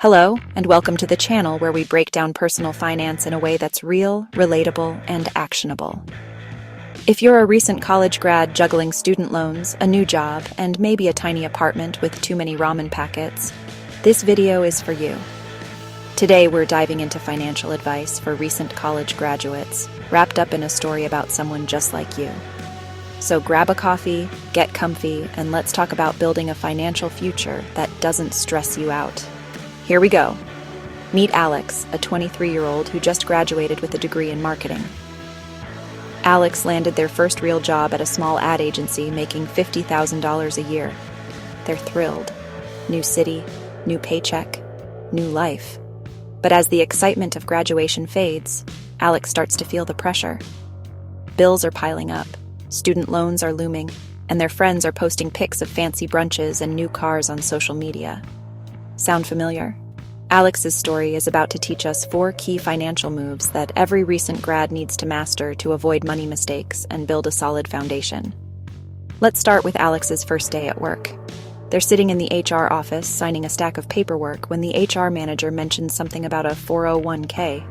Hello, and welcome to the channel where we break down personal finance in a way that's real, relatable, and actionable. If you're a recent college grad juggling student loans, a new job, and maybe a tiny apartment with too many ramen packets, this video is for you. Today we're diving into financial advice for recent college graduates, wrapped up in a story about someone just like you. So grab a coffee, get comfy, and let's talk about building a financial future that doesn't stress you out. Here we go. Meet Alex, a 23-year-old who just graduated with a degree in marketing. Alex landed their first real job at a small ad agency, making $50,000 a year. They're thrilled. New city, new paycheck, new life. But as the excitement of graduation fades, Alex starts to feel the pressure. Bills are piling up, student loans are looming, and their friends are posting pics of fancy brunches and new cars on social media. Sound familiar? Alex's story is about to teach us 4 key financial moves that every recent grad needs to master to avoid money mistakes and build a solid foundation. Let's start with Alex's first day at work. They're sitting in the HR office signing a stack of paperwork when the HR manager mentions something about a 401k.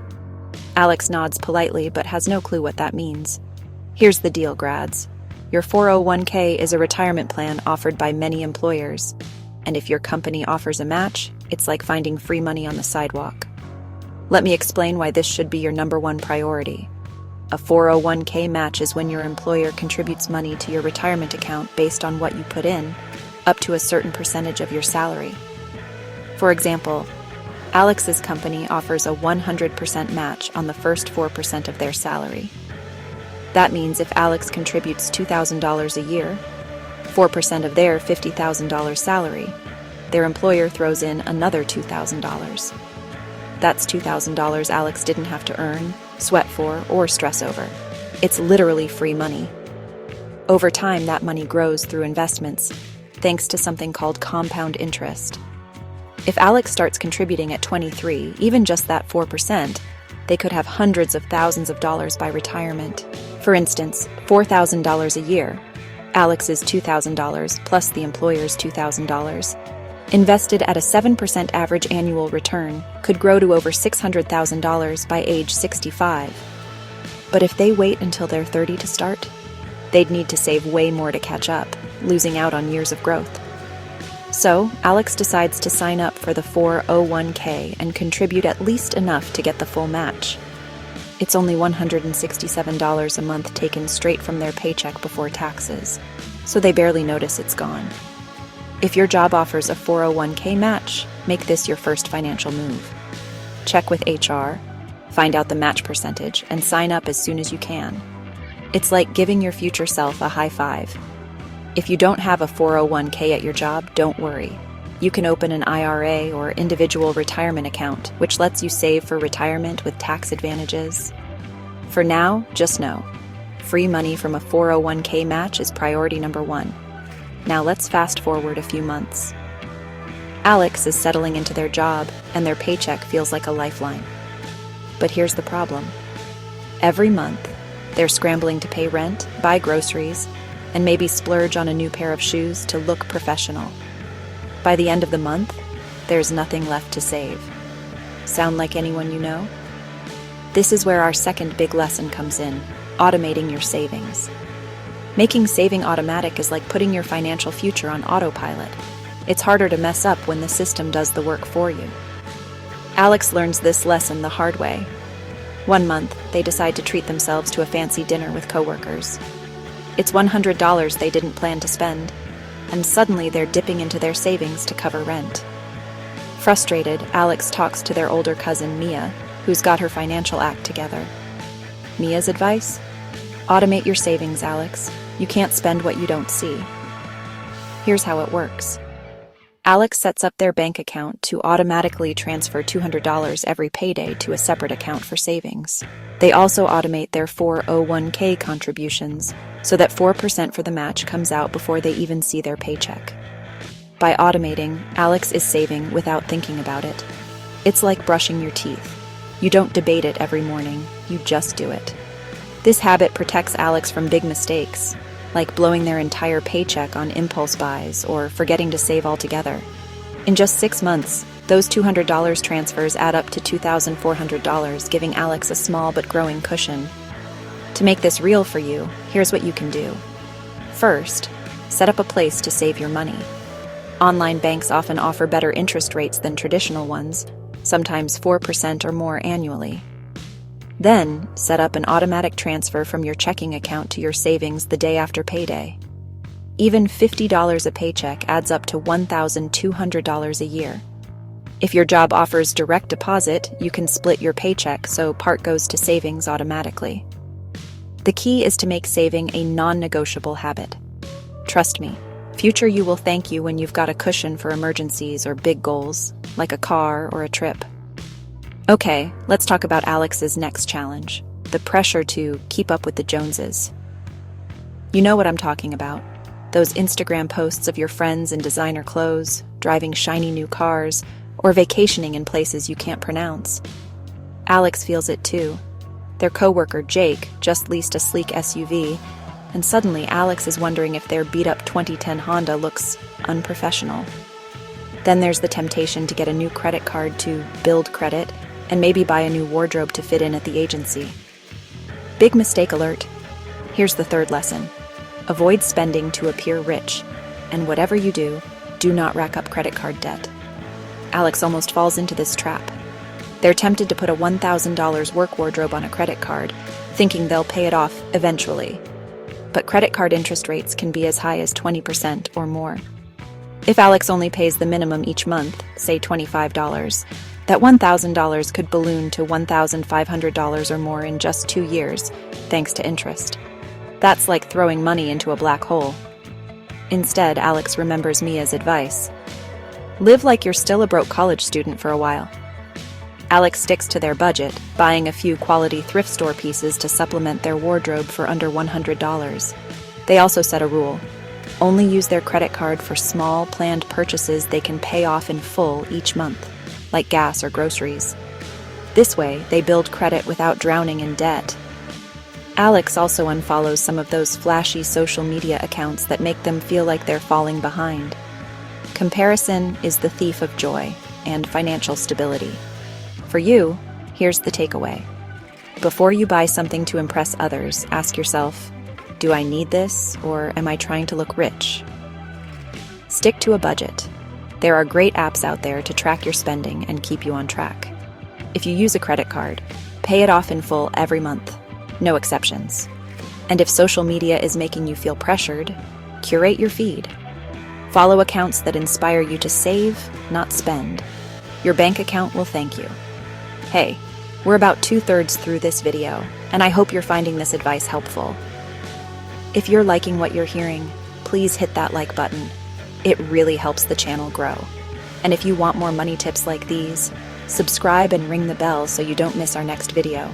Alex nods politely but has no clue what that means. Here's the deal, grads. Your 401k is a retirement plan offered by many employers. And if your company offers a match, it's like finding free money on the sidewalk. Let me explain why this should be your #1 priority. A 401k match is when your employer contributes money to your retirement account based on what you put in, up to a certain percentage of your salary. For example, Alex's company offers a 100% match on the first 4% of their salary. That means if Alex contributes $2,000 a year, 4% of their $50,000 salary, their employer throws in another $2,000. That's $2,000 Alex didn't have to earn, sweat for, or stress over. It's literally free money. Over time, that money grows through investments, thanks to something called compound interest. If Alex starts contributing at 23, even just that 4%, they could have hundreds of thousands of dollars by retirement. For instance, $4,000 a year. Alex's $2,000 plus the employer's $2,000, invested at a 7% average annual return, could grow to over $600,000 by age 65. But if they wait until they're 30 to start, they'd need to save way more to catch up, losing out on years of growth. So, Alex decides to sign up for the 401k and contribute at least enough to get the full match. It's only $167 a month taken straight from their paycheck before taxes, so they barely notice it's gone. If your job offers a 401k match, make this your first financial move. Check with HR, find out the match percentage, and sign up as soon as you can. It's like giving your future self a high five. If you don't have a 401k at your job, don't worry. You can open an IRA or individual retirement account, which lets you save for retirement with tax advantages. For now, just know, free money from a 401k match is priority #1. Now let's fast forward a few months. Alex is settling into their job, and their paycheck feels like a lifeline. But here's the problem. Every month, they're scrambling to pay rent, buy groceries, and maybe splurge on a new pair of shoes to look professional. By the end of the month, there's nothing left to save. Sound like anyone you know? This is where our second big lesson comes in: automating your savings. Making saving automatic is like putting your financial future on autopilot. It's harder to mess up when the system does the work for you. Alex learns this lesson the hard way. One month, they decide to treat themselves to a fancy dinner with coworkers. It's $100 they didn't plan to spend, and suddenly they're dipping into their savings to cover rent. Frustrated, Alex talks to their older cousin, Mia, who's got her financial act together. Mia's advice? Automate your savings, Alex. You can't spend what you don't see. Here's how it works. Alex sets up their bank account to automatically transfer $200 every payday to a separate account for savings. They also automate their 401k contributions so that 4% for the match comes out before they even see their paycheck. By automating, Alex is saving without thinking about it. It's like brushing your teeth. You don't debate it every morning, you just do it. This habit protects Alex from big mistakes, like blowing their entire paycheck on impulse buys or forgetting to save altogether. In just 6 months, Those $200 transfers add up to $2,400, giving Alex a small but growing cushion. To make this real for you, here's what you can do. First, set up a place to save your money. Online banks often offer better interest rates than traditional ones, sometimes 4% or more annually. Then, set up an automatic transfer from your checking account to your savings the day after payday. Even $50 a paycheck adds up to $1,200 a year. If your job offers direct deposit, you can split your paycheck so part goes to savings automatically. The key is to make saving a non-negotiable habit. Trust me, future you will thank you when you've got a cushion for emergencies or big goals, like a car or a trip. Okay, let's talk about Alex's next challenge, the pressure to keep up with the Joneses. You know what I'm talking about. Those Instagram posts of your friends in designer clothes, driving shiny new cars, or vacationing in places you can't pronounce. Alex feels it too. Their coworker, Jake, just leased a sleek SUV, and suddenly Alex is wondering if their beat-up 2010 Honda looks unprofessional. Then there's the temptation to get a new credit card to build credit, and maybe buy a new wardrobe to fit in at the agency. Big mistake alert. Here's the third lesson. Avoid spending to appear rich, and whatever you do, do not rack up credit card debt. Alex almost falls into this trap. They're tempted to put a $1,000 work wardrobe on a credit card, thinking they'll pay it off eventually. But credit card interest rates can be as high as 20% or more. If Alex only pays the minimum each month, say $25, that $1,000 could balloon to $1,500 or more in just 2 years, thanks to interest. That's like throwing money into a black hole. Instead, Alex remembers Mia's advice. Live like you're still a broke college student for a while. Alex sticks to their budget, buying a few quality thrift store pieces to supplement their wardrobe for under $100. They also set a rule. Only use their credit card for small, planned purchases they can pay off in full each month, like gas or groceries. This way, they build credit without drowning in debt. Alex also unfollows some of those flashy social media accounts that make them feel like they're falling behind. Comparison is the thief of joy and financial stability. For you, here's the takeaway. Before you buy something to impress others, ask yourself, do I need this, or am I trying to look rich? Stick to a budget. There are great apps out there to track your spending and keep you on track. If you use a credit card, pay it off in full every month. No exceptions. And if social media is making you feel pressured, curate your feed. Follow accounts that inspire you to save, not spend. Your bank account will thank you. Hey, we're about 2/3 through this video, and I hope you're finding this advice helpful. If you're liking what you're hearing, please hit that like button. It really helps the channel grow. And if you want more money tips like these, subscribe and ring the bell so you don't miss our next video.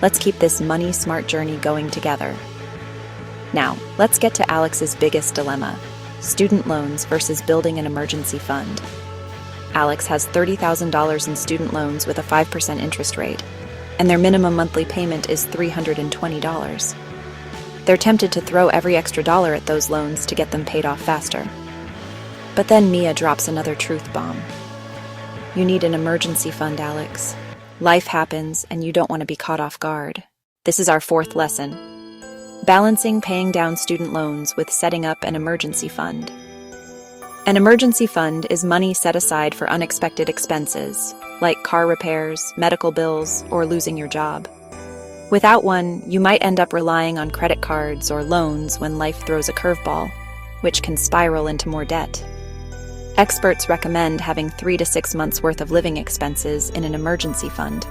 Let's keep this money smart journey going together. Now, let's get to Alex's biggest dilemma: student loans versus building an emergency fund. Alex has $30,000 in student loans with a 5% interest rate, and their minimum monthly payment is $320. They're tempted to throw every extra dollar at those loans to get them paid off faster. But then Mia drops another truth bomb. You need an emergency fund, Alex. Life happens, and you don't want to be caught off guard. This is our fourth lesson. Balancing paying down student loans with setting up an emergency fund. An emergency fund is money set aside for unexpected expenses, like car repairs, medical bills, or losing your job. Without one, you might end up relying on credit cards or loans when life throws a curveball, which can spiral into more debt. Experts recommend having 3 to 6 months' worth of living expenses in an emergency fund.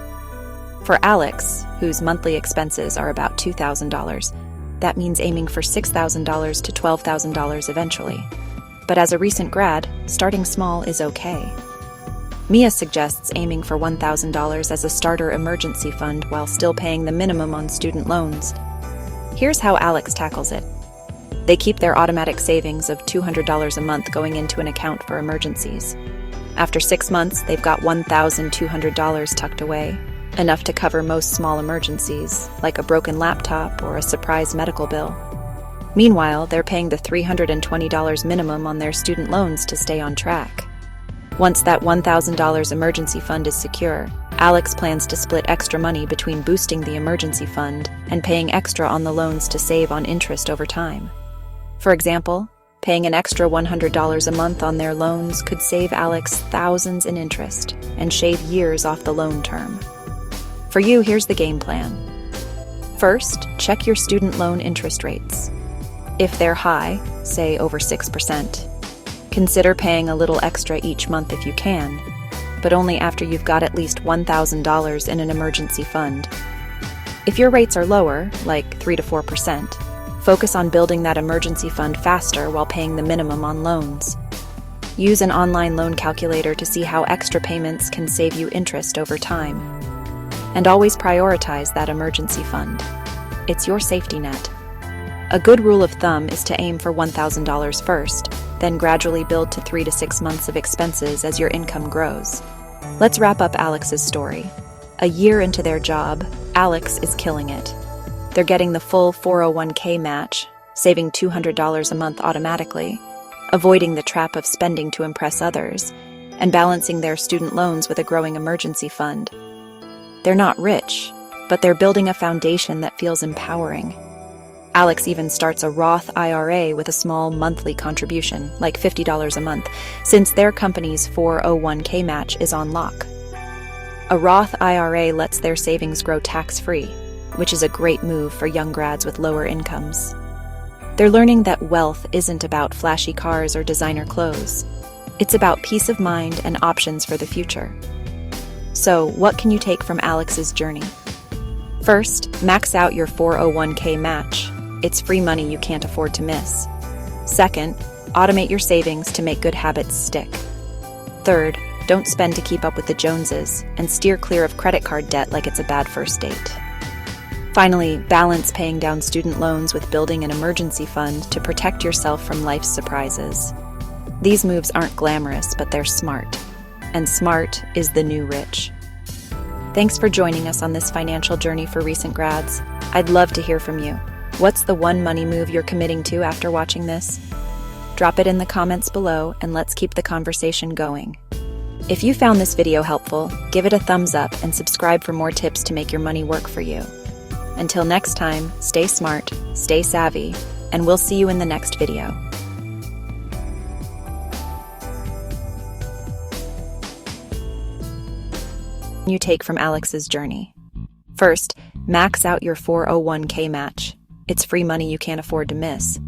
For Alex, whose monthly expenses are about $2,000, that means aiming for $6,000 to $12,000 eventually. But as a recent grad, starting small is okay. Mia suggests aiming for $1,000 as a starter emergency fund while still paying the minimum on student loans. Here's how Alex tackles it. They keep their automatic savings of $200 a month going into an account for emergencies. After 6 months, they've got $1,200 tucked away, enough to cover most small emergencies, like a broken laptop or a surprise medical bill. Meanwhile, they're paying the $320 minimum on their student loans to stay on track. Once that $1,000 emergency fund is secure, Alex plans to split extra money between boosting the emergency fund and paying extra on the loans to save on interest over time. For example, paying an extra $100 a month on their loans could save Alex thousands in interest and shave years off the loan term. For you, here's the game plan. First, check your student loan interest rates. If they're high, say over 6%, consider paying a little extra each month if you can, but only after you've got at least $1,000 in an emergency fund. If your rates are lower, like 3 to 4%, focus on building that emergency fund faster while paying the minimum on loans. Use an online loan calculator to see how extra payments can save you interest over time. And always prioritize that emergency fund. It's your safety net. A good rule of thumb is to aim for $1,000 first, then gradually build to 3 to 6 months of expenses as your income grows. Let's wrap up Alex's story. A year into their job, Alex is killing it. They're getting the full 401k match, saving $200 a month automatically, avoiding the trap of spending to impress others, and balancing their student loans with a growing emergency fund. They're not rich, but they're building a foundation that feels empowering. Alex even starts a Roth IRA with a small monthly contribution, like $50 a month, since their company's 401k match is on lock. A Roth IRA lets their savings grow tax-free, which is a great move for young grads with lower incomes. They're learning that wealth isn't about flashy cars or designer clothes. It's about peace of mind and options for the future. So, what can you take from Alex's journey? First, max out your 401k match. It's free money you can't afford to miss. Second, automate your savings to make good habits stick. Third, don't spend to keep up with the Joneses, and steer clear of credit card debt like it's a bad first date. Finally, balance paying down student loans with building an emergency fund to protect yourself from life's surprises. These moves aren't glamorous, but they're smart. And smart is the new rich. Thanks for joining us on this financial journey for recent grads. I'd love to hear from you. What's the one money move you're committing to after watching this? Drop it in the comments below and let's keep the conversation going. If you found this video helpful, give it a thumbs up and subscribe for more tips to make your money work for you. Until next time, stay smart, stay savvy, and we'll see you in the next video. You take from Alex's journey. First, max out your 401k match. It's free money you can't afford to miss.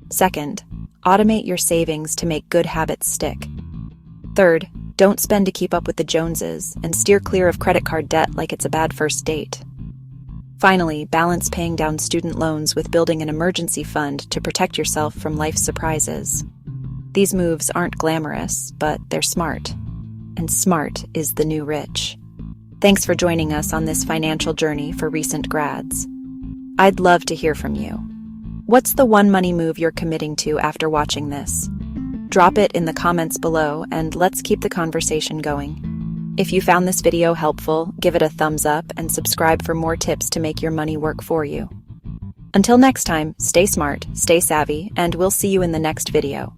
Second, automate your savings to make good habits stick. Third, don't spend to keep up with the Joneses, and steer clear of credit card debt like it's a bad first date. Finally, balance paying down student loans with building an emergency fund to protect yourself from life's surprises. These moves aren't glamorous, but they're smart. And smart is the new rich. Thanks for joining us on this financial journey for recent grads. I'd love to hear from you. What's the one money move you're committing to after watching this? Drop it in the comments below and let's keep the conversation going. If you found this video helpful, give it a thumbs up and subscribe for more tips to make your money work for you. Until next time, stay smart, stay savvy, and we'll see you in the next video.